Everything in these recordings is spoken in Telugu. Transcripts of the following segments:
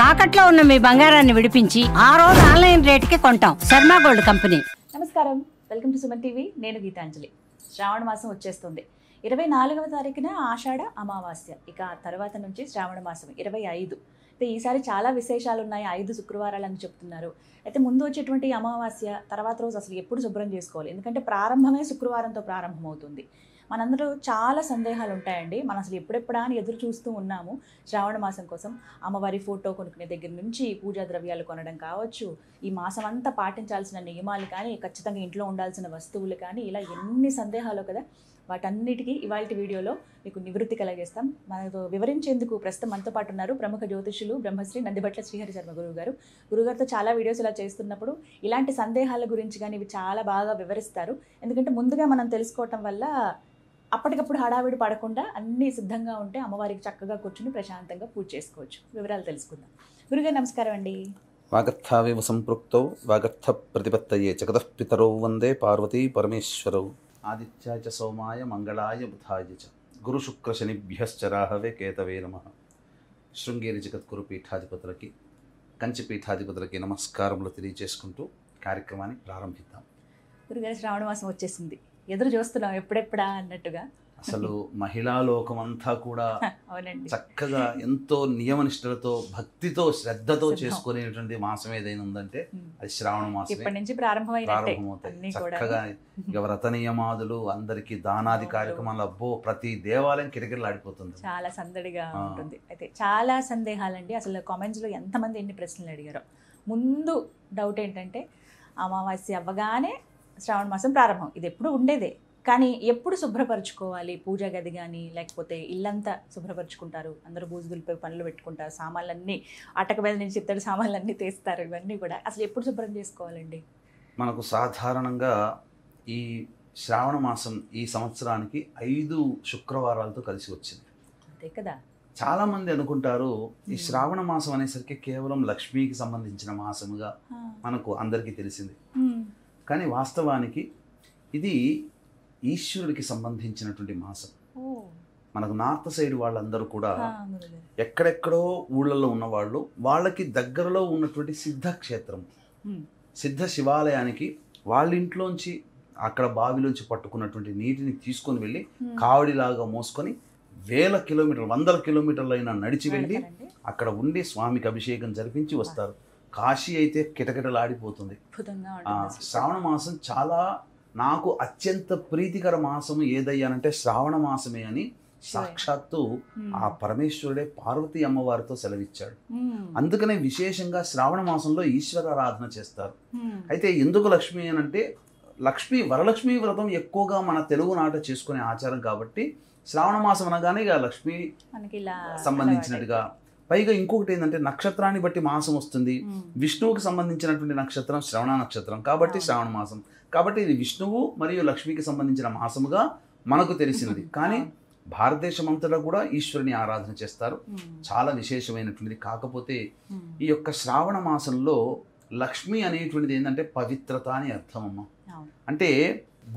తాకట్లో ఉన్న మీ బంగారాన్ని విడిపించి ఆ రోజు ఆన్లైన్ రేటుకి కొంటాం. Sharma gold company. నమస్కారం, వెల్కమ్ టు సుమన్ టీవీ. నేను గీతాంజలి. శ్రావణ మాసం వచ్చేస్తుంది. 24వ తారీఖున ఆషాఢ అమావాస్య. ఇక తర్వాత నుంచి శ్రావణ మాసం 25. అయితే ఈసారి చాలా విశేషాలు ఉన్నాయి. 5 శుక్రవారాలు అని చెప్తున్నారు. అయితే ముందు వచ్చేటువంటి అమావాస్య తర్వాత రోజు అసలు ఎప్పుడు శుభ్రం చేసుకోవాలి? ఎందుకంటే ప్రారంభమే శుక్రవారంతో ప్రారంభమవుతుంది. మనందరూ చాలా సందేహాలు ఉంటాయండి. మనం అసలు ఎప్పుడెప్పుడా అని ఎదురు చూస్తూ ఉన్నాము శ్రావణ మాసం కోసం. అమ్మవారి ఫోటో కొనుక్కునే దగ్గర నుంచి పూజా ద్రవ్యాలు కొనడం కావచ్చు, ఈ మాసం అంతా పాటించాల్సిన నియమాలు కానీ, ఖచ్చితంగా ఇంట్లో ఉండాల్సిన వస్తువులు కానీ, ఇలా ఎన్ని సందేహాలు కదా. వాటన్నిటికీ ఇవాళ వీడియోలో మీకు నివృత్తి కలిగేస్తాం. మనతో వివరించేందుకు ప్రస్తుతం మనతో పాటు ఉన్నారు ప్రముఖ జ్యోతిషులు బ్రహ్మశ్రీ నందిబట్ల శ్రీహరి శర్మ గురువుగారు. గురుగారితో చాలా వీడియోస్ ఇలా చేస్తున్నప్పుడు ఇలాంటి సందేహాల గురించి కానీ ఇవి చాలా బాగా వివరిస్తారు. ఎందుకంటే ముందుగా మనం తెలుసుకోవటం వల్ల అప్పటికప్పుడు హడావిడి పడకుండా అన్నీ సిద్ధంగా ఉంటే అమ్మవారికి చక్కగా కూర్చుని ప్రశాంతంగా పూజ చేసుకోవచ్చు. వివరాలు తెలుసుకుందాం. గురుగారు నమస్కారం అండి. వాగర్థావేవ సంపృక్తౌ వాగర్థ ప్రతిపత్తయే జగతః పితరౌ వందే పార్వతీ పరమేశ్వరౌ. ఆదిత్యాయ చ సోమాయ మంగళాయ బుధాయ చ గురు శుక్ర శనిభ్యశ్చ రాహవే కేతవే నమః. శృంగేరి జగద్గురు పీఠాధిపతులకి, కంచి పీఠాధిపతులకి నమస్కారములు తెలియజేసుకుంటూ కార్యక్రమాన్ని ప్రారంభిద్దాం. గురుగారు శ్రావణ మాసం వచ్చేసింది, ఎదురు చూస్తున్నాం ఎప్పుడెప్పుడా అన్నట్టుగా. అసలు మహిళా లోకమంతా కూడా అవునండి, చక్కగా ఎంతో నియమనిష్టలతో భక్తితో శ్రద్ధతో చేసుకునేటువంటి మాసం ఏదైనా ఉందంటే అది శ్రావణ మాసం. ఇప్పటి నుంచి ప్రారంభమవుతాయి చక్కగా ఇక వ్రత నియమాదులు, అందరికి దానాది కార్యక్రమాలు, అబ్బో ప్రతి దేవాలయం కిటకిటలాడిపోతుంది, చాలా సందడిగా ఉంటుంది. అయితే చాలా సందేహాలండి. అసలు కామెంట్స్ లో ఎంతమంది ఎన్ని ప్రశ్నలు అడిగారో. ముందు డౌట్ ఏంటంటే, అమావాస్య అవ్వగానే శ్రావణ మాసం ప్రారంభం, ఇది ఎప్పుడు ఉండేదే, కానీ ఎప్పుడు శుభ్రపరచుకోవాలి? పూజా గది కానీ లేకపోతే ఇల్లంతా శుభ్రపరచుకుంటారు, అందరూ బూజు దులిపి పనులు పెట్టుకుంటారు, సామాన్లన్నీ అటక మీద నుంచి ఇత్తడి సామాన్లన్నీ తీస్తారు, ఇవన్నీ కూడా అసలు ఎప్పుడు శుభ్రం చేసుకోవాలండి? మనకు సాధారణంగా ఈ శ్రావణ మాసం ఈ సంవత్సరానికి 5 శుక్రవారాలతో కలిసి వచ్చింది. అంతే కదా. చాలా మంది అనుకుంటారు ఈ శ్రావణ మాసం అనేసరికి కేవలం లక్ష్మీకి సంబంధించిన మాసముగా మనకు అందరికీ తెలిసింది. కానీ వాస్తవానికి ఇది ఈశ్వరుడికి సంబంధించినటువంటి మాసం. మనకు నార్త్ సైడ్ వాళ్ళందరూ కూడా ఎక్కడెక్కడో ఊళ్ళల్లో ఉన్నవాళ్ళు, వాళ్ళకి దగ్గరలో ఉన్నటువంటి సిద్ధక్షేత్రం, సిద్ధ శివాలయానికి వాళ్ళ ఇంట్లోంచి అక్కడ బావిలోంచి పట్టుకున్నటువంటి నీటిని తీసుకొని వెళ్ళి కావడిలాగా మోసుకొని వేల కిలోమీటర్లు, 100 కిలోమీటర్లైనా నడిచి వెళ్ళి అక్కడ ఉండి స్వామికి అభిషేకం జరిపించి వస్తారు. కాశీ అయితే కిటకిటలాడిపోతుంది. శ్రావణ మాసం చాలా నాకు అత్యంత ప్రీతికర మాసము ఏదయ్యానంటే శ్రావణ మాసమే అని సాక్షాత్తు ఆ పరమేశ్వరుడే పార్వతీ అమ్మవారితో సెలవిచ్చాడు. అందుకనే విశేషంగా శ్రావణ మాసంలో ఈశ్వరారాధన చేస్తారు. అయితే ఎందుకు లక్ష్మి అని అంటే, వరలక్ష్మీ వ్రతం ఎక్కువగా మన తెలుగు నాట చేసుకునే ఆచారం కాబట్టి శ్రావణ మాసం అనగానే ఇక లక్ష్మి సంబంధించినట్టుగా. పైగా ఇంకొకటి ఏంటంటే, నక్షత్రాన్ని బట్టి మాసం వస్తుంది. విష్ణువుకి సంబంధించినటువంటి నక్షత్రం శ్రవణ నక్షత్రం కాబట్టి శ్రావణ మాసం, కాబట్టి ఇది విష్ణువు మరియు లక్ష్మికి సంబంధించిన మాసముగా మనకు తెలిసినది. కానీ భారతదేశం అంతటా కూడా ఈశ్వరుని ఆరాధన చేస్తారు, చాలా విశేషమైనటువంటిది. కాకపోతే ఈ యొక్క శ్రావణ మాసంలో లక్ష్మి అనేటువంటిది ఏంటంటే పవిత్రత అని అర్థం అమ్మ. అంటే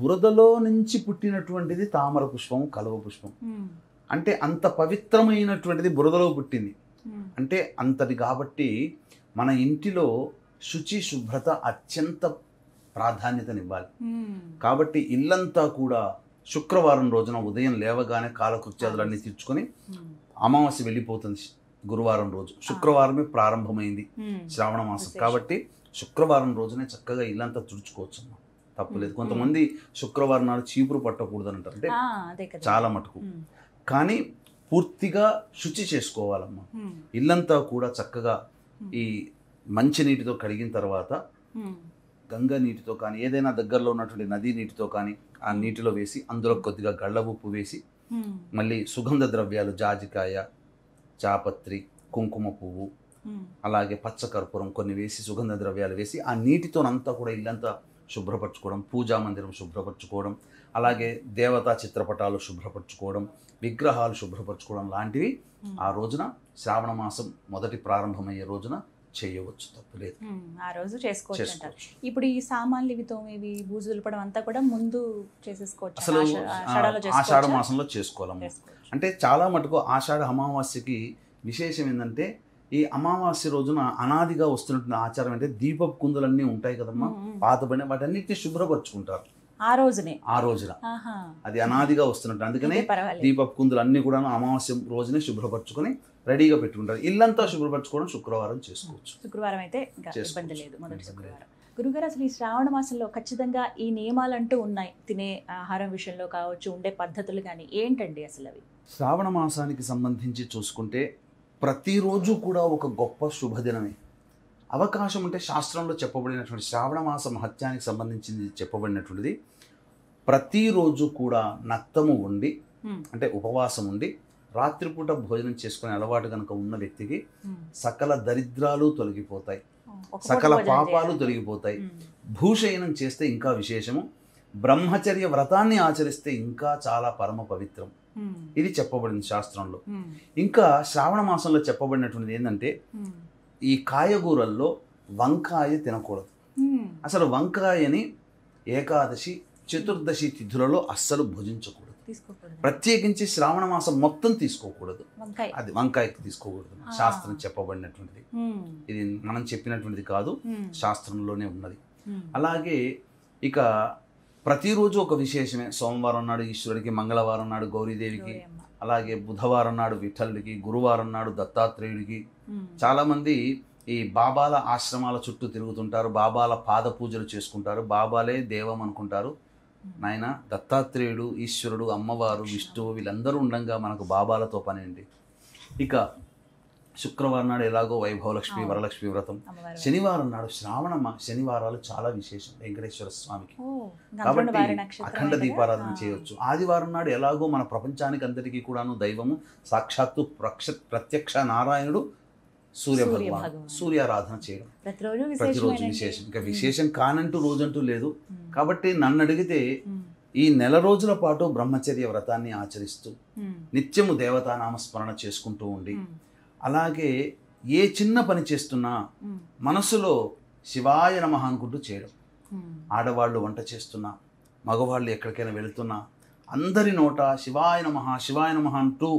బురదలో నుంచి పుట్టినటువంటిది తామర పుష్పం, కలువ పుష్పం. అంటే అంత పవిత్రమైనటువంటిది బురదలో పుట్టింది అంటే అంతది. కాబట్టి మన ఇంటిలో శుచి శుభ్రత అత్యంత ప్రాధాన్యతనివ్వాలి. కాబట్టి ఇల్లంతా కూడా శుక్రవారం రోజున ఉదయం లేవగానే కాలకృత్యాదులన్నీ తీర్చుకొని, అమావాస్య వెళ్ళిపోతుంది గురువారం రోజు, శుక్రవారమే ప్రారంభమైంది శ్రావణ మాసం కాబట్టి శుక్రవారం రోజునే చక్కగా ఇల్లంతా తుడుచుకోవచ్చు, తప్పులేదు. కొంతమంది శుక్రవారం నాడు చీపురు పట్టకూడదు అంటారు, అంటే చాలా మటుకు. కానీ పూర్తిగా శుచి చేసుకోవాలమ్మా. ఇల్లంతా కూడా చక్కగా ఈ మంచి నీటితో కడిగిన తర్వాత గంగా నీటితో కానీ ఏదైనా దగ్గరలో ఉన్నటువంటి నదీ నీటితో కానీ ఆ నీటిలో వేసి అందులో కొద్దిగా గళ్ళ ఉప్పు వేసి, మళ్ళీ సుగంధ ద్రవ్యాలు జాజికాయ, చాపత్రి, కుంకుమ పువ్వు, అలాగే పచ్చకర్పూరం కొన్ని వేసి, సుగంధ ద్రవ్యాలు వేసి ఆ నీటితోనంతా కూడా ఇల్లంతా శుభ్రపరచుకోవడం, పూజా మందిరం శుభ్రపరచుకోవడం, అలాగే దేవతా చిత్రపటాలు శుభ్రపరచుకోవడం, విగ్రహాలు శుభ్రపరచుకోవడం లాంటివి ఆ రోజున శ్రావణ మాసం మొదటి ప్రారంభమయ్యే రోజున చేయవచ్చు, తప్పులేదు. ఆ రోజు చేసుకోవచ్చు. ఇప్పుడు ఈ సామాన్లు ఇవి తోమేవి, బూజు దులపడం అంతా కూడా ముందు చేసేసుకోవచ్చు. అసలు ఆషాఢ మాసంలో చేసుకోవాలమ్మా. అంటే చాలా మటుకు ఆషాఢ అమావాస్యకి విశేషం ఏంటంటే ఈ అమావాస్య రోజున అనాదిగా వస్తున్నటువంటి ఆచారం అంటే దీపపు కుందులన్నీ ఉంటాయి కదమ్మా, పాతబడిన వాటన్నిటిని శుభ్రపరచుకుంటారు ఆ రోజునే, ఆ రోజున. అది అనాదిగా వస్తున్నట్టు, అందుకనే దీపపు కుందులు అన్ని కూడా అమావాస్య రోజునే శుభ్రపరచుకొని రెడీగా పెట్టుకుంటారు. ఇల్లంతా శుభ్రపరచుకోవడం శుక్రవారం చేసుకోవచ్చు. శుక్రవారం అయితే ఇంకా ఇబ్బంది లేదు, మొదటి శుక్రవారం. గురుగారు, అసలు ఈ శ్రావణ మాసంలో ఖచ్చితంగా ఈ నియమాలు అంటూ ఉన్నాయి, తినే ఆహారం విషయంలో కావచ్చు, ఉండే పద్ధతులు కానీ, ఏంటండి అసలు అవి? శ్రావణ మాసానికి సంబంధించి చూసుకుంటే ప్రతిరోజు కూడా ఒక గొప్ప శుభదినమే. అవకాశం ఉంటే శాస్త్రంలో చెప్పబడినటువంటి శ్రావణ మాస మహత్యానికి సంబంధించింది చెప్పబడినటువంటిది, ప్రతిరోజు కూడా నక్తము ఉండి అంటే ఉపవాసం ఉండి రాత్రిపూట భోజనం చేసుకునే అలవాటు కనుక ఉన్న వ్యక్తికి సకల దరిద్రాలు తొలగిపోతాయి, సకల పాపాలు తొలగిపోతాయి. భూషయనం చేస్తే ఇంకా విశేషము, బ్రహ్మచర్య వ్రతాన్ని ఆచరిస్తే ఇంకా చాలా పరమ పవిత్రం. ఇది చెప్పబడింది శాస్త్రంలో. ఇంకా శ్రావణ మాసంలో చెప్పబడినటువంటిది ఏంటంటే, ఈ కాయగూరల్లో వంకాయ తినకూడదు. అసలు వంకాయని ఏకాదశి చతుర్దశి తిథులలో అస్సలు భుజించకూడదు. ప్రత్యేకించి శ్రావణ మాసం మొత్తం తీసుకోకూడదు, అది వంకాయ తీసుకోకూడదు. శాస్త్రం చెప్పబడినటువంటిది, ఇది మనం చెప్పినటువంటిది కాదు, శాస్త్రంలోనే ఉన్నది. అలాగే ఇక ప్రతిరోజు ఒక విశేషమే. సోమవారం నాడు ఈశ్వరుడికి, మంగళవారం నాడు గౌరీదేవికి, అలాగే బుధవారం నాడు విఠలుడికి, గురువారం నాడు దత్తాత్రేయుడికి. చాలామంది ఈ బాబాల ఆశ్రమాల చుట్టూ తిరుగుతుంటారు, బాబాల పాద పూజలు చేసుకుంటారు, బాబాలే దేవం అనుకుంటారు. నాయన దత్తాత్రేయుడు, ఈశ్వరుడు, అమ్మవారు, విష్ణువు వీళ్ళందరూ ఉండగా మనకు బాబాలతో పని అండి. ఇక శుక్రవారం నాడు ఎలాగో వైభవలక్ష్మి వరలక్ష్మి వ్రతం, శనివారం నాడు శనివారాలు చాలా విశేషం వెంకటేశ్వర స్వామికి, కాబట్టి అఖండ దీపారాధన చేయవచ్చు. ఆదివారం నాడు ఎలాగో మన ప్రపంచానికి అందరికీ కూడాను దైవము సాక్షాత్తు ప్రత్యక్ష నారాయణుడు సూర్య భగవాన్, సూర్యారాధన చేయడం ప్రతిరోజు విశేషం. ఇంకా విశేషం కానంటూ రోజంటూ లేదు. కాబట్టి నన్ను అడిగితే ఈ నెల రోజుల పాటు బ్రహ్మచర్య వ్రతాన్ని ఆచరిస్తూ నిత్యము దేవతానామస్మరణ చేసుకుంటూ ఉండి, అలాగే ఏ చిన్న పని చేస్తున్నా మనసులో శివాయ నమః అనుకుంటూ చేయడం. ఆడవాళ్ళు వంట చేస్తున్నా, మగవాళ్ళు ఎక్కడికైనా వెళుతున్నా అందరి నోట శివాయ నమః శివాయ నమః అంటూ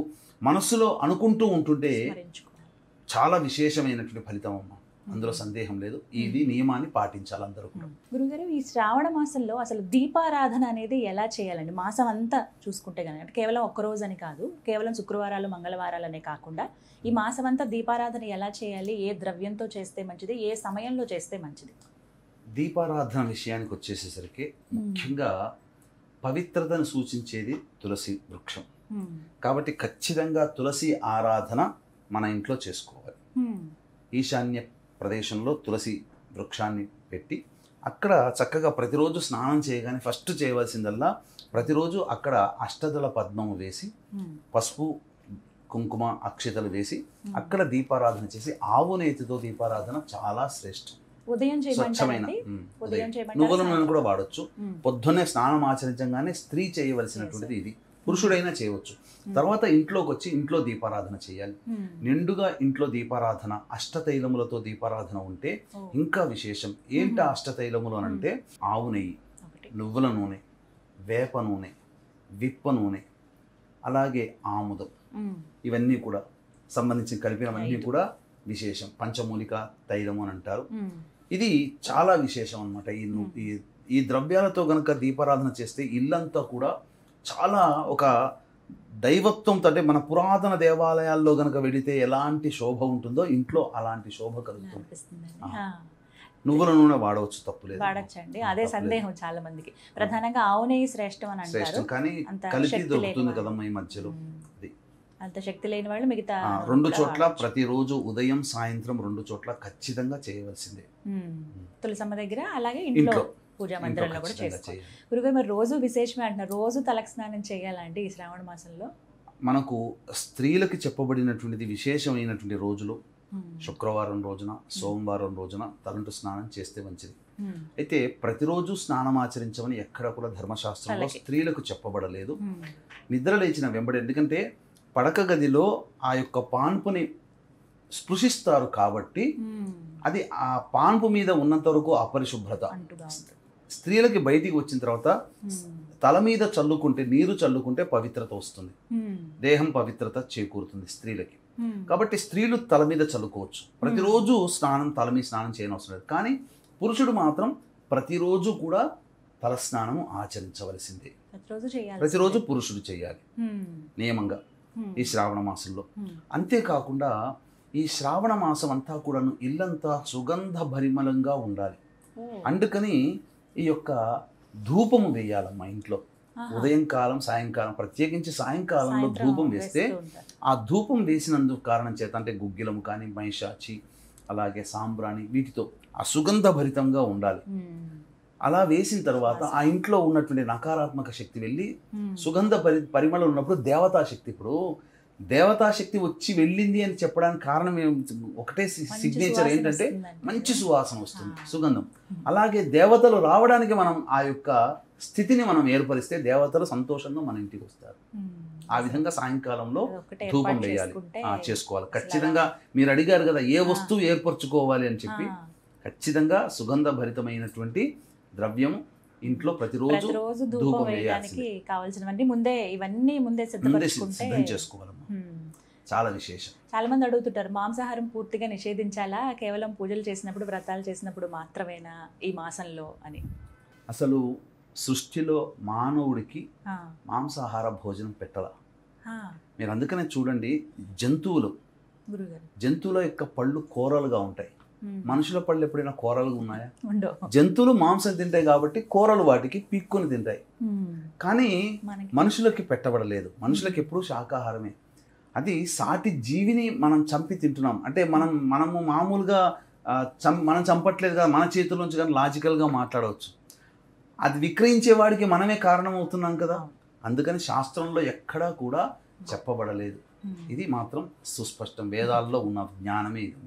మనసులో అనుకుంటూ ఉంటుంటే చాలా విశేషమైనటువంటి ఫలితం అమ్మ, అందులో సందేహం లేదు. ఇది నియమాన్ని పాటించాలి అందరూ కూడా. గురుగారు, ఈ శ్రావణ మాసంలో అసలు దీపారాధన అనేది ఎలా చేయాలండి? మాసం అంతా చూసుకుంటే కనుక, అంటే కేవలం ఒక్కరోజు అని కాదు, కేవలం శుక్రవారాలు మంగళవారాలనే కాకుండా ఈ మాసం అంతా దీపారాధన ఎలా చేయాలి? ఏ ద్రవ్యంతో చేస్తే మంచిది? ఏ సమయంలో చేస్తే మంచిది? దీపారాధన విషయానికి వచ్చేసేసరికి ముఖ్యంగా పవిత్రతను సూచించేది తులసి వృక్షం. కాబట్టి ఖచ్చితంగా తులసి ఆరాధన మన ఇంట్లో చేసుకోవాలి. ఈశాన్య ప్రదేశంలో తులసి వృక్షాన్ని పెట్టి అక్కడ చక్కగా ప్రతిరోజు స్నానం చేయగానే ఫస్ట్ చేయవలసిందల్లా ప్రతిరోజు అక్కడ అష్టదళ పద్మము వేసి, పసుపు కుంకుమ అక్షతలు వేసి అక్కడ దీపారాధన చేసి, ఆవు నేతితో దీపారాధన చాలా శ్రేష్టం. ఉదయం స్వచ్ఛమైన నువ్వుల నూనె కూడా వాడచ్చు. పొద్దున్నే స్నానం ఆచరించగానే స్త్రీ చేయవలసినటువంటిది ఇది. పురుషుడైనా చేయవచ్చు. తర్వాత ఇంట్లోకి వచ్చి ఇంట్లో దీపారాధన చేయాలి. నిండుగా ఇంట్లో దీపారాధన, అష్టతైలములతో దీపారాధన ఉంటే ఇంకా విశేషం. ఏంటి అష్టతైలములు అని అంటే, ఆవు నెయ్యి, నువ్వుల నూనె, వేప నూనె, విప్ప నూనె, అలాగే ఆముదం, ఇవన్నీ కూడా సంబంధించిన కలిపినవన్నీ కూడా విశేషం. పంచమూలిక తైలము అని అంటారు. ఇది చాలా విశేషం అన్నమాట. ఈ ద్రవ్యాలతో గనక దీపారాధన చేస్తే ఇల్లంతా కూడా చాలా ఒక దైవత్వంతో, అంటే మన పురాతన దేవాలయాల్లో గనక వెళితే ఎలాంటి శోభ ఉంటుందో ఇంట్లో అలాంటి శోభ కలుగుతుంది. నువ్వుల నూనె వాడవచ్చు, తప్పులేదు, వాడచ్చండి. అదే సందేహం చాలా మందికి. ప్రధానంగా ఆవు నెయ్యి శ్రేష్టం అని అంటారు, కానీ కలిపి దొరుకుతుంది కదమ్మా ఈ మధ్యలో. అంత శక్తి లేని వాళ్ళు మిగతా 2 చోట్ల ప్రతిరోజు ఉదయం సాయంత్రం 2 చోట్ల ఖచ్చితంగా చేయవలసిందే. తులసమ్మ దగ్గర, అలాగే ఇంట్లో పూజా మందిరంలో కూడా చేసుకోవాలి. గురుగారు, మరి రోజు విశేషమే అంటున్నారు, రోజు తలకి స్నానం చేయాలంటే ఈ శ్రావణ మాసంలో? మనకు స్త్రీలకు చెప్పబడినటువంటిది విశేషమైనటువంటి రోజులు శుక్రవారం రోజున, సోమవారం రోజున తలంటు స్నానం చేస్తే మంచిది. అయితే ప్రతిరోజు స్నానం ఆచరించమని ఎక్కడ కూడా ధర్మశాస్త్రంలో స్త్రీలకు చెప్పబడలేదు. నిద్ర లేచిన వెంబడి, ఎందుకంటే పడక గదిలో ఆ యొక్క పాన్పుని స్పృశిస్తారు కాబట్టి అది ఆ పాన్పు మీద ఉన్నంత వరకు అపరిశుభ్రత. స్త్రీలకి బయటికి వచ్చిన తర్వాత తల మీద చల్లుకుంటే, నీరు చల్లుకుంటే పవిత్రత వస్తుంది, దేహం పవిత్రత చేకూరుతుంది స్త్రీలకి. కాబట్టి స్త్రీలు తల మీద చల్లుకోవచ్చు. ప్రతిరోజు తల మీద స్నానం చేయనవసరం లేదు. కానీ పురుషుడు మాత్రం ప్రతిరోజు కూడా తల స్నానము ఆచరించవలసిందే. ప్రతిరోజు పురుషుడు చేయాలి నియమంగా ఈ శ్రావణ మాసంలో. అంతేకాకుండా ఈ శ్రావణ మాసం అంతా కూడాను ఇల్లంతా సుగంధ భరిమలంగా ఉండాలి. అందుకని ఈ యొక్క ధూపము వేయాలమ్మా ఇంట్లో. ఉదయం కాలం, సాయంకాలం, ప్రత్యేకించి సాయంకాలంలో ధూపం వేస్తే ఆ ధూపం వేసినందుకు కారణం చేత, అంటే గుగ్గిలము కానీ, మైషాచి, అలాగే సాంబ్రాణి, వీటితో అసుగంధ భరితంగా ఉండాలి. అలా వేసిన తర్వాత ఆ ఇంట్లో ఉన్నటువంటి నకారాత్మక శక్తి వెళ్ళి సుగంధ పరిమళం ఉన్నప్పుడు దేవతాశక్తి, ఇప్పుడు దేవతాశక్తి వచ్చి వెళ్ళింది అని చెప్పడానికి కారణం ఒకటే సిగ్నేచర్ ఏంటంటే మంచి సువాసన వస్తుంది, సుగంధం. అలాగే దేవతలు రావడానికి మనం ఆ యొక్క స్థితిని మనం ఏర్పరిస్తే దేవతలు సంతోషంగా మన ఇంటికి వస్తారు. ఆ విధంగా సాయంకాలంలో ధూపం వేయాలి, చేసుకోవాలి ఖచ్చితంగా. మీరు అడిగారు కదా ఏ వస్తువు ఏర్పరచుకోవాలి అని చెప్పి, ఖచ్చితంగా సుగంధ భరితమైనటువంటి ద్రవ్యం ఇంట్లో ప్రతిరోజు ధూపం వేయాల్సింది. కావాల్సినవన్నీ ముందే ఇవన్నీ ముందే సిద్ధం చేసుకోవాలమ్మా. చాలా విశేషం. చాలా మంది అడుగుతుంటారు, మాంసాహారం పూర్తిగా నిషేధించాలా, కేవలం పూజలు చేసినప్పుడు, వ్రతాలు చేసినప్పుడు మాత్రమేనా ఈ మాసంలో అని? అసలు సృష్టిలో మానవుడికి మాంసాహార భోజనం పెట్టాల. మీరు అందుకనే చూడండి, జంతువుల యొక్క పళ్ళు కూరలుగా ఉంటాయి. మనుషుల పళ్ళు ఎప్పుడైనా కూరలుగా ఉన్నాయా? జంతువులు మాంసం తింటాయి కాబట్టి కూరలు వాటికి పీక్కుని తింటాయి. కానీ మనుషులకి పెట్టబడలేదు. మనుషులకి ఎప్పుడూ శాకాహారమే. అది సాటి జీవిని మనం చంపి తింటున్నాం. అంటే మనము మామూలుగా మనం చంపట్లేదు కదా, మన చేతుల్లోంచి కానీ లాజికల్గా మాట్లాడవచ్చు. అది విక్రయించే వాడికి మనమే కారణం అవుతున్నాం కదా. అందుకని శాస్త్రంలో ఎక్కడా కూడా చెప్పబడలేదు. ఇది మాత్రం సుస్పష్టం, వేదాల్లో ఉన్న జ్ఞానమే ఇది.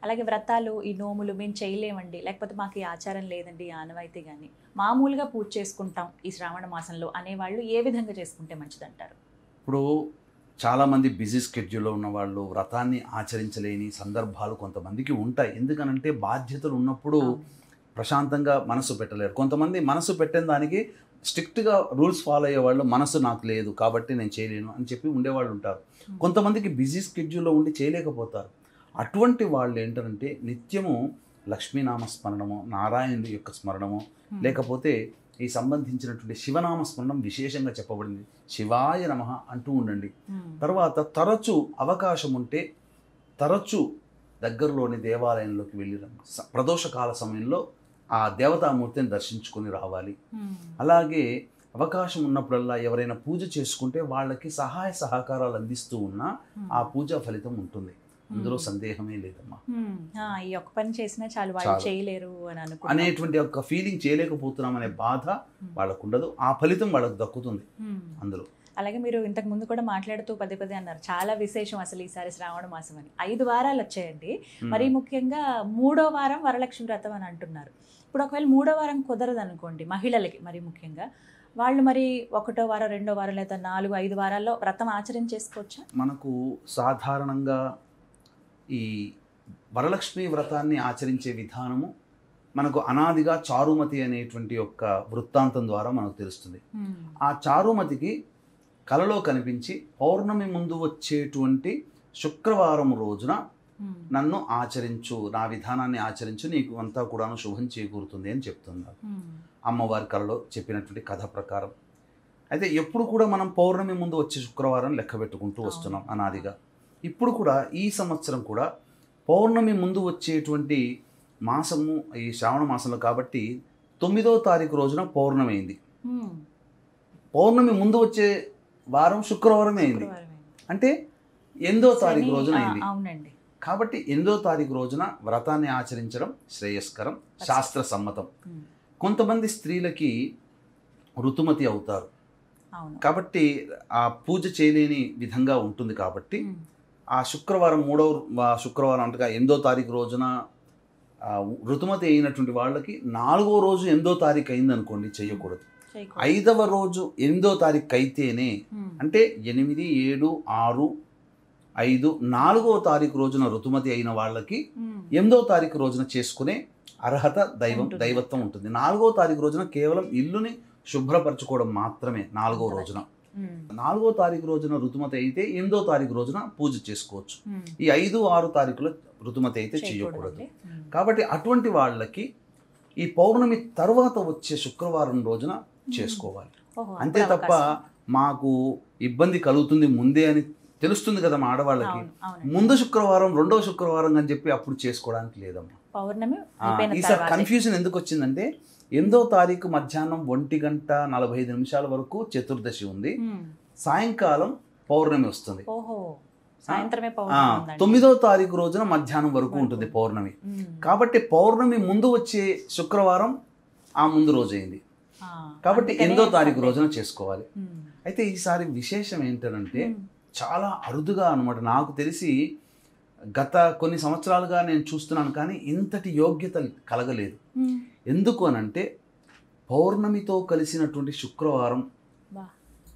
అలాగే వ్రతాలు, ఈ నోములు మేము చేయలేమండి, లేకపోతే మాకు ఈ ఆచారం లేదండి, ఆనవాయితీ కానీ మామూలుగా పూజ చేసుకుంటాం ఈ శ్రావణ మాసంలో అనేవాళ్ళు ఏ విధంగా చేసుకుంటే మంచిదంటారు? ఇప్పుడు చాలామంది బిజీ స్కెడ్యూల్లో ఉన్నవాళ్ళు వ్రతాన్ని ఆచరించలేని సందర్భాలు కొంతమందికి ఉంటాయి. ఎందుకనంటే బాధ్యతలు ఉన్నప్పుడు ప్రశాంతంగా మనసు పెట్టలేరు. కొంతమంది మనసు పెట్టిన దానికి స్ట్రిక్ట్గా రూల్స్ ఫాలో అయ్యేవాళ్ళు, మనసు నాకు లేదు కాబట్టి నేను చేయలేను అని చెప్పి ఉండేవాళ్ళు ఉంటారు. కొంతమందికి బిజీ స్కెడ్యూల్లో ఉండి చేయలేకపోతారు. అటువంటి వాళ్ళు ఏంటంటే నిత్యము లక్ష్మీనామ స్మరణము, నారాయణుడి యొక్క స్మరణము, లేకపోతే ఈ సంబంధించినటువంటి శివనామ స్మరణం విశేషంగా చెప్పబడింది. శివాయ నమః అంటూ ఉండండి. తర్వాత తరచు అవకాశం ఉంటే తరచు దగ్గరలోని దేవాలయంలోకి వెళ్ళి ప్రదోషకాల సమయంలో ఆ దేవతామూర్తిని దర్శించుకొని రావాలి. అలాగే అవకాశం ఉన్నప్పుడల్లా ఎవరైనా పూజ చేసుకుంటే వాళ్ళకి సహాయ సహకారాలు అందిస్తూ ఉన్నా ఆ పూజా ఫలితం ఉంటుంది. అందులో సందేహమే లేదమ్మా. ఈ ఒక్క పని చేసినా చాలు, వాళ్ళు చేయలేరు అని అనేటువంటి ఒక ఫీలింగ్, చేయలేకపోతున్నాం అనే బాధ వాళ్ళకు ఉండదు. ఆ ఫలితం వాళ్ళకు దక్కుతుంది అందులో. అలాగే మీరు ఇంతకు ముందు కూడా మాట్లాడుతూ పదే పదే అన్నారు, చాలా విశేషం అసలు ఈసారి శ్రావణ మాసం అని. 5 వారాలు వచ్చాయండి. మరి ముఖ్యంగా 3వ వారం వరలక్ష్మి వ్రతం అని అంటున్నారు. ఇప్పుడు ఒకవేళ 3వ వారం కుదరదు అనుకోండి మహిళలకి, మరి ముఖ్యంగా వాళ్ళు మరి 1వ వారం, 2వ వారం లేదా 4, 5 వారాల్లో వ్రతం ఆచరించేసుకోవచ్చా? మనకు సాధారణంగా ఈ వరలక్ష్మి వ్రతాన్ని ఆచరించే విధానము మనకు అనాదిగా చారుమతి అనేటువంటి యొక్క వృత్తాంతం ద్వారా మనకు తెలుస్తుంది. ఆ చారుమతికి కలలో కనిపించి పౌర్ణమి ముందు వచ్చేటువంటి శుక్రవారం రోజున నన్ను ఆచరించు, నా విధానాన్ని ఆచరించు, నీకు అంతా కూడాను శుభం చేకూరుతుంది అని చెప్తున్నారు అమ్మవారి కలలో చెప్పినటువంటి కథ ప్రకారం. అయితే ఎప్పుడు కూడా మనం పౌర్ణమి ముందు వచ్చే శుక్రవారం లెక్క పెట్టుకుంటూ వస్తున్నాం అనాదిగా. ఇప్పుడు కూడా ఈ సంవత్సరం కూడా పౌర్ణమి ముందు వచ్చేటువంటి మాసము ఈ శ్రావణ మాసంలో కాబట్టి 9వ తారీఖు రోజున పౌర్ణమి అయింది. పౌర్ణమి ముందు వచ్చే వారం శుక్రవారమే అయింది. అంటే 8వ తారీఖు రోజున అయింది. కాబట్టి 8వ తారీఖు రోజున వ్రతాన్ని ఆచరించడం శ్రేయస్కరం, శాస్త్ర సమ్మతం. కొంతమంది స్త్రీలకి ఋతుమతి అవుతారు కాబట్టి ఆ పూజ చేయలేని విధంగా ఉంటుంది. కాబట్టి ఆ శుక్రవారం, 3వ శుక్రవారం అంటగా 8వ తారీఖు రోజున ఋతుమతి అయినటువంటి వాళ్ళకి 4వ రోజు 8వ తారీఖు అయింది అనుకోండి, చేయకూడదు. 5వ రోజు 8వ తారీఖు అయితేనే, అంటే 8, 7, 6, 5, 4వ తారీఖు రోజున ఋతుమతి అయిన వాళ్ళకి 8వ తారీఖు రోజున చేసుకునే అర్హత దైవత్వం ఉంటుంది. 4వ తారీఖు రోజున కేవలం ఇల్లుని శుభ్రపరచుకోవడం మాత్రమే 4వ రోజున. 4వ తారీఖు రోజున ఋతుమతి అయితే 8వ తారీఖు రోజున పూజ చేసుకోవచ్చు. ఈ 5, 6 తారీఖులో ఋతుమతి అయితే చేయకూడదు. కాబట్టి అటువంటి వాళ్ళకి ఈ పౌర్ణమి తర్వాత వచ్చే శుక్రవారం రోజున చేసుకోవాలి. అంతే తప్ప మాకు ఇబ్బంది కలుగుతుంది ముందే అని తెలుస్తుంది కదా మా ఆడవాళ్ళకి, ముందు శుక్రవారం 2వ శుక్రవారం అని చెప్పి అప్పుడు చేసుకోవడానికి లేదమ్మా. పౌర్ణమి ఈసారి కన్ఫ్యూజన్ ఎందుకు వచ్చిందంటే 8వ తారీఖు మధ్యాహ్నం 1:45 వరకు చతుర్దశి ఉంది, సాయంకాలం పౌర్ణమి వస్తుంది. 9వ తారీఖు రోజున మధ్యాహ్నం వరకు ఉంటుంది పౌర్ణమి. కాబట్టి పౌర్ణమి ముందు వచ్చే శుక్రవారం ఆ ముందు రోజు అయింది కాబట్టి 8వ తారీఖు రోజున చేసుకోవాలి. అయితే ఈసారి విశేషం ఏంటంటే చాలా అరుదుగా అనమాట, నాకు తెలిసి గత కొన్ని సంవత్సరాలుగా నేను చూస్తున్నాను కానీ ఇంతటి యోగ్యత కలగలేదు. ఎందుకు అనంటే పౌర్ణమితో కలిసినటువంటి శుక్రవారం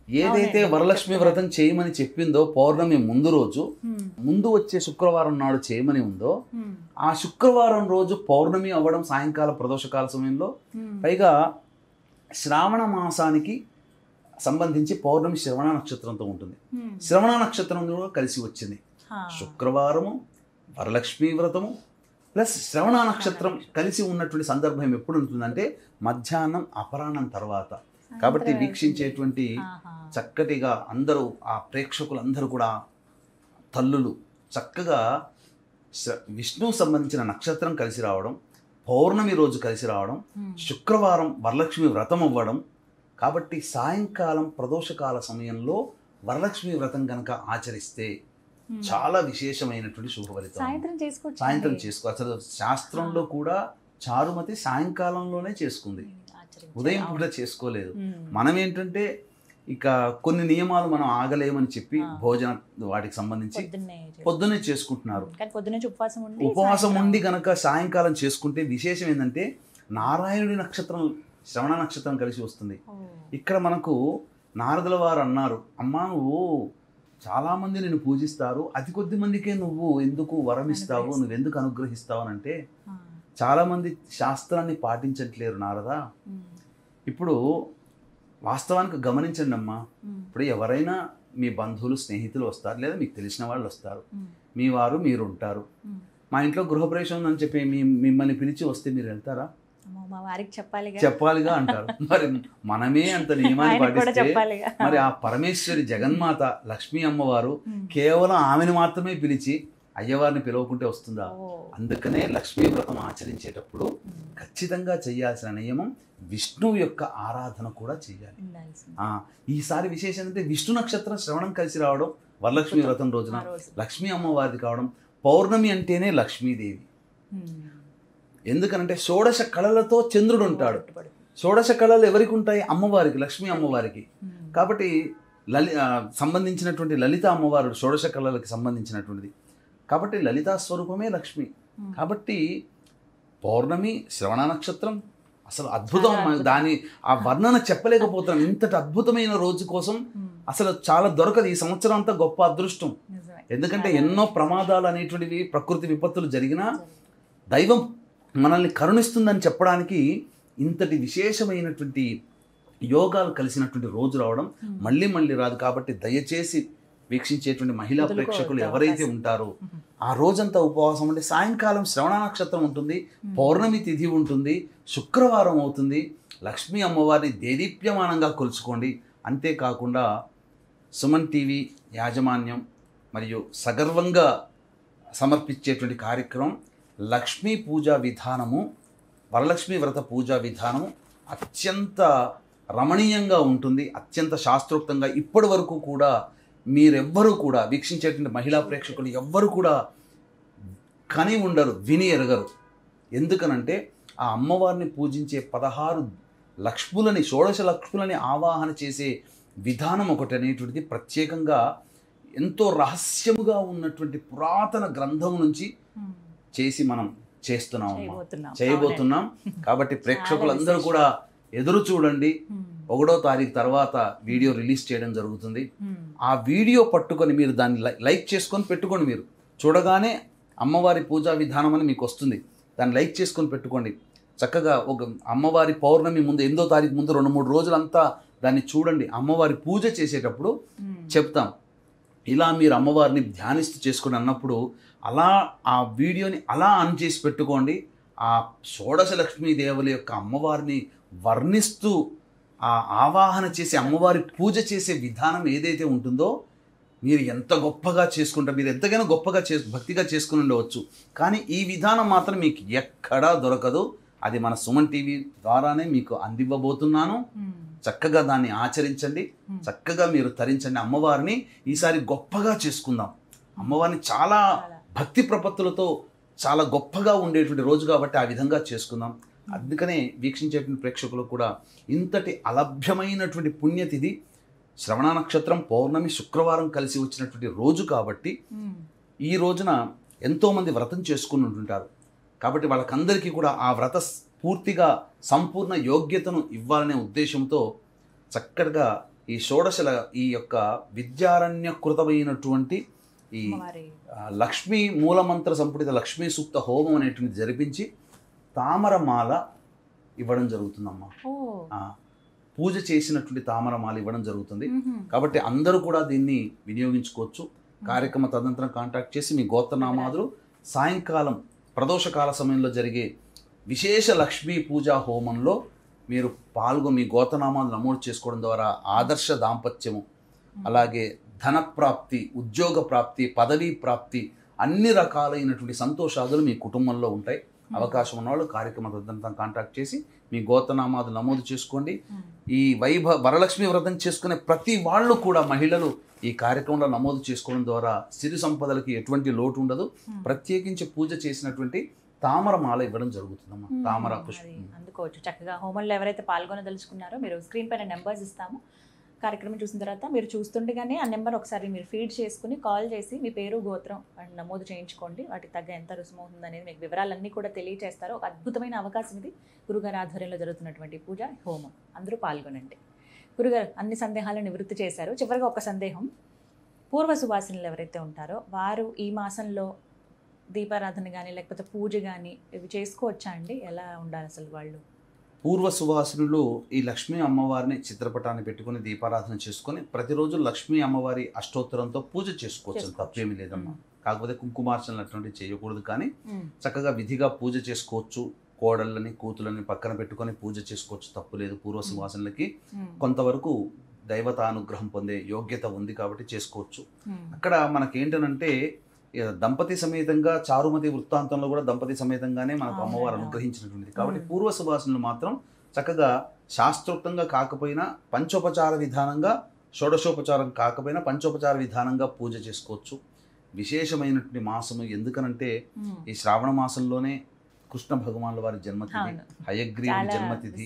ఏదైతే వరలక్ష్మి వ్రతం చేయమని చెప్పిందో పౌర్ణమి ముందు రోజు, ముందు వచ్చే శుక్రవారం నాడు చేయమని ఉందో, ఆ శుక్రవారం రోజు పౌర్ణమి అవ్వడం సాయంకాల ప్రదోషకాల సమయంలో, పైగా శ్రావణ మాసానికి సంబంధించి పౌర్ణమి శ్రవణ నక్షత్రంతో ఉంటుంది. శ్రవణ నక్షత్రం కూడా కలిసి వచ్చింది. శుక్రవారము, వరలక్ష్మి వ్రతము ప్లస్ శ్రవణ నక్షత్రం కలిసి ఉన్నటువంటి సందర్భం ఎప్పుడు ఉంటుందంటే మధ్యాహ్నం అపరాహ్నం తర్వాత. కాబట్టి వీక్షించేటువంటి చక్కటిగా అందరూ ఆ ప్రేక్షకులందరూ కూడా తల్లులు చక్కగా విష్ణువు సంబంధించిన నక్షత్రం కలిసి రావడం, పౌర్ణమి రోజు కలిసి రావడం, శుక్రవారం వరలక్ష్మి వ్రతం అవ్వడం. కాబట్టి సాయంకాలం ప్రదోషకాల సమయంలో వరలక్ష్మి వ్రతం కనుక ఆచరిస్తే చాలా విశేషమైనటువంటి శుభఫలితం. సాయంత్రం చేసుకో. అసలు శాస్త్రంలో కూడా చారుమతి సాయంకాలంలోనే చేసుకుంది, ఉదయం పూట చేసుకోలేదు. మనం ఏంటంటే ఇక కొన్ని నియమాలు మనం ఆగలేమని చెప్పి భోజన వాటికి సంబంధించి పొద్దున్నే చేసుకుంటున్నారు. ఉపవాసం ఉండి గనక సాయంకాలం చేసుకుంటే విశేషం ఏంటంటే నారాయణుడి నక్షత్రం శ్రవణ నక్షత్రం కలిసి వస్తుంది. ఇక్కడ మనకు నారదుల వారు అన్నారు, అమ్మా నువ్వు చాలామంది నేను పూజిస్తారు, అతి కొద్ది మందికే నువ్వు ఎందుకు వరం ఇస్తావు, నువ్వెందుకు అనుగ్రహిస్తావు అని అంటే, చాలామంది శాస్త్రాన్ని పాటించట్లేరు నారదా. ఇప్పుడు వాస్తవానికి గమనించండి అమ్మా, ఇప్పుడు ఎవరైనా మీ బంధువులు స్నేహితులు వస్తారు, లేదా మీకు తెలిసిన వాళ్ళు వస్తారు, మీ వారు మీరు ఉంటారు. మా ఇంట్లో గృహప్రవేశం ఉందని చెప్పి మిమ్మల్ని పిలిచి వస్తే మీరు వెళ్తారా? చెప్పాలిగా అంటారు. మరి మనమే అంత నియమాన్ని పాటిస్తే మరి ఆ పరమేశ్వరి జగన్మాత లక్ష్మీ అమ్మవారు కేవలం ఆమెను మాత్రమే పిలిచి అయ్యవారిని పిలవకుంటే వస్తుందా? అందుకనే లక్ష్మీ వ్రతం ఆచరించేటప్పుడు ఖచ్చితంగా చేయాల్సిన నియమం విష్ణువు యొక్క ఆరాధన కూడా చేయాలి. ఈసారి విశేషం అంటే విష్ణు నక్షత్రం శ్రవణం కలిసి రావడం, వరలక్ష్మి వ్రతం రోజున లక్ష్మీ అమ్మవారిది కావడం. పౌర్ణమి అంటేనే లక్ష్మీదేవి. ఎందుకనంటే షోడశ కళలతో చంద్రుడు ఉంటాడు. షోడశ కళలు ఎవరికి ఉంటాయి? అమ్మవారికి, లక్ష్మీ అమ్మవారికి. కాబట్టి సంబంధించినటువంటి లలిత అమ్మవారు షోడశ కళలకి సంబంధించినటువంటిది. కాబట్టి లలితా స్వరూపమే లక్ష్మి. కాబట్టి పౌర్ణమి శ్రవణ నక్షత్రం అసలు అద్భుతం. దాని ఆ వర్ణన చెప్పలేకపోతున్నాం. ఇంతటి అద్భుతమైన రోజు కోసం అసలు చాలా దొరకదు. ఈ సంవత్సరం అంతా గొప్ప అదృష్టం. ఎందుకంటే ఎన్నో ప్రమాదాలు అనేటువంటివి, ప్రకృతి విపత్తులు జరిగినా దైవం మనల్ని కరుణిస్తుందని చెప్పడానికి ఇంతటి విశేషమైనటువంటి యోగాలు కలిసినటువంటి రోజు రావడం మళ్ళీ మళ్ళీ రాదు. కాబట్టి దయచేసి వీక్షించేటువంటి మహిళా ప్రేక్షకులు ఎవరైతే ఉంటారో ఆ రోజంతా ఉపవాసం ఉంటే సాయంకాలం శ్రవణ నక్షత్రం ఉంటుంది, పౌర్ణమి తిథి ఉంటుంది, శుక్రవారం అవుతుంది. లక్ష్మీ అమ్మవారిని దేదీప్యమానంగా కొలుచుకోండి. అంతేకాకుండా సుమన్ టీవీ యాజమాన్యం మరియు సగర్వంగా సమర్పించేటువంటి కార్యక్రమం లక్ష్మీ పూజా విధానము, వరలక్ష్మీ వ్రత పూజా విధానము అత్యంత రమణీయంగా ఉంటుంది, అత్యంత శాస్త్రోక్తంగా. ఇప్పటి వరకు కూడా మీరెవ్వరూ కూడా వీక్షించేటువంటి మహిళా ప్రేక్షకులు ఎవ్వరు కూడా కని ఉండరు, విని ఎరగరు. ఎందుకనంటే ఆ అమ్మవారిని పూజించే 16 లక్ష్ములని, షోడశ లక్ష్ములని ఆవాహన చేసే విధానం ఒకటి అనేటువంటిది ప్రత్యేకంగా ఎంతో రహస్యముగా ఉన్నటువంటి పురాతన గ్రంథం నుంచి చేసి మనం చేయబోతున్నాం. కాబట్టి ప్రేక్షకులందరూ కూడా ఎదురు చూడండి. 1వ తారీఖు తర్వాత వీడియో రిలీజ్ చేయడం జరుగుతుంది. ఆ వీడియో పట్టుకొని మీరు దాన్ని లైక్ చేసుకొని పెట్టుకోండి. మీరు చూడగానే అమ్మవారి పూజా విధానం అని మీకు వస్తుంది, దాన్ని లైక్ చేసుకొని పెట్టుకోండి. చక్కగా ఒక అమ్మవారి పౌర్ణమి ముందు 8వ తారీఖు ముందు 2-3 రోజులంతా దాన్ని చూడండి. అమ్మవారి పూజ చేసేటప్పుడు చెప్తాం, ఇలా మీరు అమ్మవారిని ధ్యానిస్తూ చేసుకుని అన్నప్పుడు అలా ఆ వీడియోని అలా ఆన్ చేసి పెట్టుకోండి. ఆ షోడశ లక్ష్మీదేవుల యొక్క అమ్మవారిని వర్ణిస్తూ ఆ ఆవాహన చేసి అమ్మవారి పూజ చేసే విధానం ఏదైతే ఉంటుందో మీరు ఎంత గొప్పగా చేసుకుంటారు. మీరు ఎంతగానో గొప్పగా భక్తిగా చేసుకుని ఉండవచ్చు, కానీ ఈ విధానం మాత్రం మీకు ఎక్కడా దొరకదు. అది మన సుమన్ టీవీ ద్వారానే మీకు అందివ్వబోతున్నాను. చక్కగా దాన్ని ఆచరించండి, చక్కగా మీరు తరించండి. అమ్మవారిని ఈసారి గొప్పగా చేసుకుందాం. అమ్మవారిని చాలా భక్తి ప్రపత్తులతో చాలా గొప్పగా ఉండేటువంటి రోజు కాబట్టి ఆ విధంగా చేసుకుందాం. అందుకనే వీక్షించేటువంటి ప్రేక్షకులు కూడా ఇంతటి అలభ్యమైనటువంటి పుణ్యతిథి శ్రవణ నక్షత్రం పౌర్ణమి శుక్రవారం కలిసి వచ్చినటువంటి రోజు కాబట్టి ఈ రోజున ఎంతోమంది వ్రతం చేసుకుని ఉంటుంటారు. కాబట్టి వాళ్ళకందరికీ కూడా ఆ వ్రత పూర్తిగా సంపూర్ణ యోగ్యతను ఇవ్వాలనే ఉద్దేశంతో చక్కగా ఈ షోడశల ఈ యొక్క విద్యారణ్యకృతమైనటువంటి ఈ లక్ష్మీ మూలమంత్ర సంపుటిత లక్ష్మీ సూక్త హోమం అనేటువంటి జరిపించి తామరమాల ఇవ్వడం జరుగుతుందమ్మా. పూజ చేసినటువంటి తామరమాల ఇవ్వడం జరుగుతుంది. కాబట్టి అందరూ కూడా దీన్ని వినియోగించుకోవచ్చు. కార్యక్రమ తదనంతరం కాంటాక్ట్ చేసి మీ గోత్రనామాదులు సాయంకాలం ప్రదోషకాల సమయంలో జరిగే విశేష లక్ష్మీ పూజా హోమంలో మీరు మీ గోత్రనామాలు నమోదు చేసుకోవడం ద్వారా ఆదర్శ దాంపత్యము, అలాగే ధనప్రాప్తి, ఉద్యోగ ప్రాప్తి, పదవీ ప్రాప్తి, అన్ని రకాలైనటువంటి సంతోషాదులు మీ కుటుంబంలో ఉంటాయి. అవకాశం ఉన్నవాళ్ళు కార్యక్రమ తదనంతరం కాంటాక్ట్ చేసి మీ గోత్రనామాలు నమోదు చేసుకోండి. ఈ వరలక్ష్మి వ్రతం చేసుకునే ప్రతి వాళ్ళు కూడా మహిళలు ఈ కార్యక్రమంలో నమోదు చేసుకోవడం ద్వారా సిరి సంపదలకి ఎటువంటి లోటు ఉండదు. ప్రత్యేకించి పూజ చేసినటువంటి తామరమాల ఇవ్వడం జరుగుతుందమ్మా. తామర పుష్పం అందుకోవచ్చు. చక్కగా హోమంలో ఎవరైతే పాల్గొనదలుచుకున్నారో మీరు స్క్రీన్ పైన నెంబర్స్ ఇస్తాము. కార్యక్రమం చూసిన తర్వాత మీరు చూస్తుండగానే ఆ నెంబర్ ఒకసారి మీరు ఫీడ్ చేసుకుని కాల్ చేసి మీ పేరు గోత్రం నమోదు చేయించుకోండి. వాటికి తగ్గ ఎంత రుసుము అవుతుంది అనేది మీకు వివరాలన్నీ కూడా తెలియజేస్తారు. ఒక అద్భుతమైన అవకాశం ఇది. గురుగారి ఆధ్వర్యంలో జరుగుతున్నటువంటి పూజ హోమం, అందరూ పాల్గొనండి. గురుగారు అన్ని సందేహాలను నివృత్తి చేశారు. చివరిగా ఒక సందేహం, పూర్వ సువాసినులు ఎవరైతే ఉంటారో వారు ఈ మాసంలో దీపారాధన కానీ లేకపోతే పూజ కానీ ఇవి చేసుకోవచ్చా అండి? ఎలా ఉండాలి అసలు వాళ్ళు? పూర్వ సువాసినులు ఈ లక్ష్మీ అమ్మవారిని చిత్రపటాన్ని పెట్టుకుని దీపారాధన చేసుకొని ప్రతిరోజు లక్ష్మీ అమ్మవారి అష్టోత్తరంతో పూజ చేసుకోవచ్చు, తప్పేమీ లేదమ్మా. కాకపోతే కుంకుమార్చనలు అటువంటివి చేయకూడదు, కానీ చక్కగా విధిగా పూజ చేసుకోవచ్చు. కోడళ్ళని కూతులని పక్కన పెట్టుకొని పూజ చేసుకోవచ్చు, తప్పు లేదు. పూర్వ సువాసనలకి కొంతవరకు దైవతానుగ్రహం పొందే యోగ్యత ఉంది కాబట్టి చేసుకోవచ్చు. అక్కడ మనకేంటనంటే దంపతి సమేతంగా చారుమతి వృత్తాంతంలో కూడా దంపతి సమేతంగానే మనకు అమ్మవారు అనుగ్రహించినటువంటిది. కాబట్టి పూర్వ సువాసనలు మాత్రం చక్కగా శాస్త్రోక్తంగా కాకపోయినా పంచోపచార విధానంగా, షోడశోపచారం కాకపోయినా పంచోపచార విధానంగా పూజ చేసుకోవచ్చు. విశేషమైనటువంటి మాసము ఎందుకనంటే ఈ శ్రావణ మాసంలోనే కృష్ణ భగవానుల వారి జన్మతిథి, హయగ్రీవుని జన్మతిథి,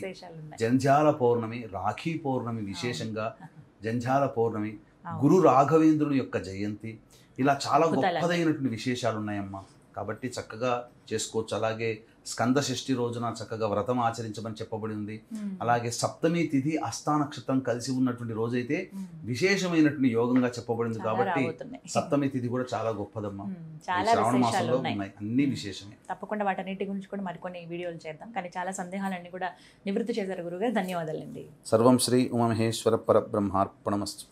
జంఝాల పౌర్ణమి, రాఖీ పౌర్ణమి, విశేషంగా జంఝాల పౌర్ణమి, గురు రాఘవేంద్రుని యొక్క జయంతి, ఇలా చాలా గొప్పదైనటువంటి విశేషాలు ఉన్నాయమ్మా. కాబట్టి చక్కగా చేసుకోవచ్చు. అలాగే స్కంద షష్ఠి రోజున చక్కగా వ్రతం ఆచరించమని చెప్పబడి ఉంది. అలాగే సప్తమి తిథి అష్టా నక్షత్రం కలిసి ఉన్నటువంటి రోజైతే విశేషమైనటువంటి యోగంగా చెప్పబడింది. కాబట్టి సప్తమి తిథి కూడా చాలా గొప్పదమ్మా. శ్రావణ మాసంలో ఉన్నాయి, అన్ని విశేషమే. తప్పకుండా వాటన్నిటి గురించి కూడా మరికొన్ని వీడియోలు చేద్దాం. కానీ చాలా సందేహాలన్నీ కూడా నివృత్తి చేశారు గురుగారు. ధన్యవాదాలండి. సర్వం శ్రీ ఉమామహేశ్వర పరబ్రహ్మార్పణమస్తు.